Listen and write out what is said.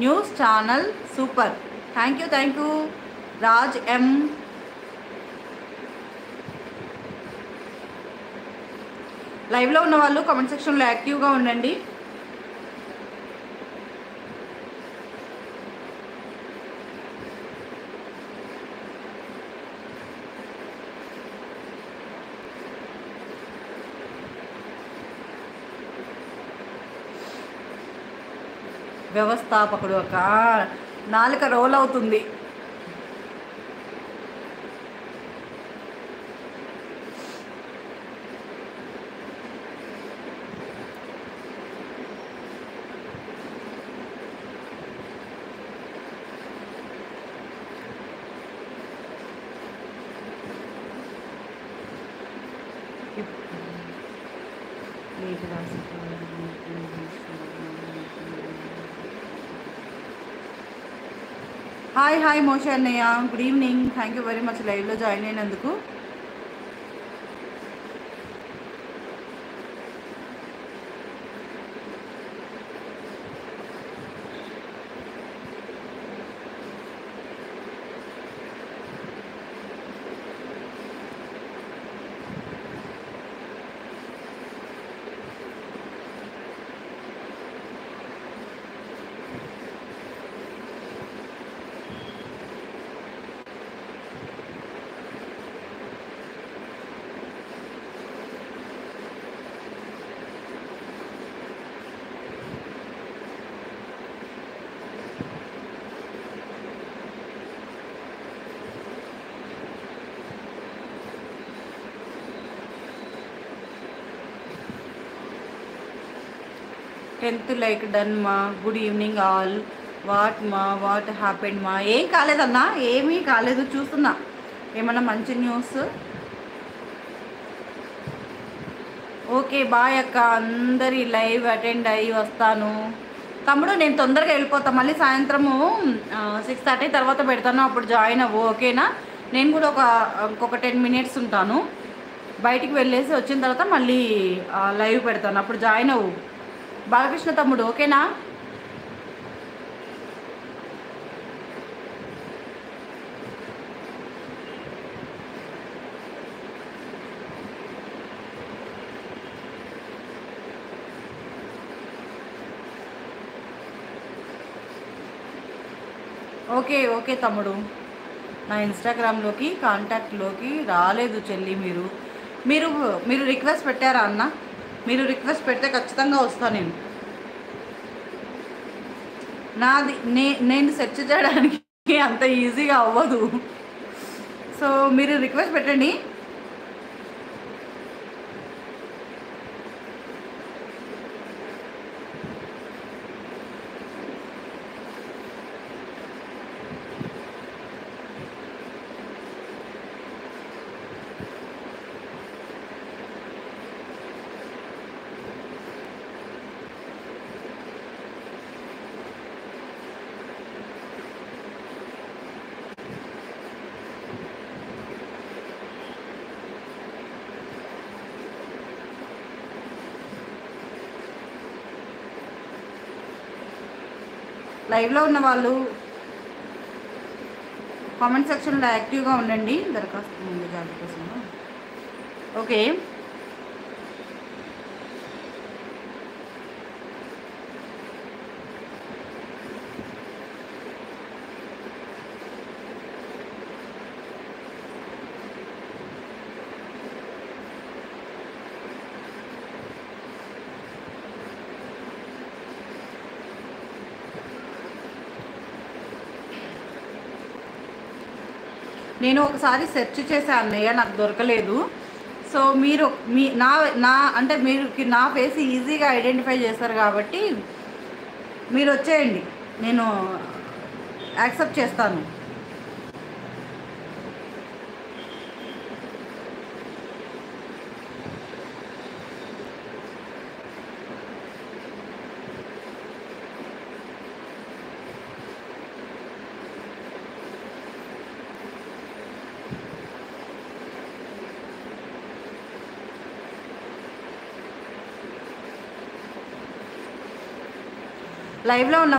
News channel super. Thank you Raj M. లైవ్లో ఉన్న వాళ్ళు కామెంట్ సెక్షన్లో యాక్టివ్గా ఉండండి. వ్యవస్థాపకుడు ఒక నాలుక రోల్ అవుతుంది. హాయ్ మోషే అన్నయ్య, good evening. Thank you very much లైవ్లో జాయిన్ అయినందుకు. టెన్త్ లైక్ డన్ మా. Good evening all. What happened మా? ఏం కాలేదన్నా, ఏమీ కాలేదు. చూస్తున్నా ఏమన్నా మంచి న్యూస్. ఓకే బాయ్ అక్క, అందరి లైవ్ అటెండ్ అయ్యి వస్తాను. తమ్ముడు నేను తొందరగా వెళ్ళిపోతాను, మళ్ళీ సాయంత్రము 6:30 తర్వాత పెడతాను, అప్పుడు జాయిన్ అవ్వు ఓకేనా. నేను కూడా ఇంకొక 10 minutes ఉంటాను, బయటికి వెళ్ళేసి వచ్చిన తర్వాత మళ్ళీ లైవ్ పెడతాను, అప్పుడు జాయిన్ అవ్వు బాలకృష్ణ తమ్ముడు ఓకేనా. ఓకే తమ్ముడు, నా ఇన్స్టాగ్రామ్లోకి కాంటాక్ట్లోకి రాలేదు చెల్లి. మీరు రిక్వెస్ట్ పెట్టారా అన్న? మీరు రిక్వెస్ట్ పెడితే ఖచ్చితంగా వస్తాను నేను. నేను సెర్చ్ చేయడానికి అంత ఈజీగా అవ్వదు, సో మీరు రిక్వెస్ట్ పెట్టండి. లైవ్లో ఉన్న వాళ్ళు కామెంట్ సెక్షన్లో యాక్టివ్గా ఉండండి. దరఖాస్తు ముందు జాగ్రత్త కోసం ఓకే. నేను ఒకసారి సెర్చ్ చేశాను అన్నయ్య, నాకు దొరకలేదు. సో మీరు అంటే మీరు నా ఫేస్ ఈజీగా ఐడెంటిఫై చేస్తారు కాబట్టి మీరు వచ్చేయండి, నేను యాక్సెప్ట్ చేస్తాను. లైవ్లో ఉన్న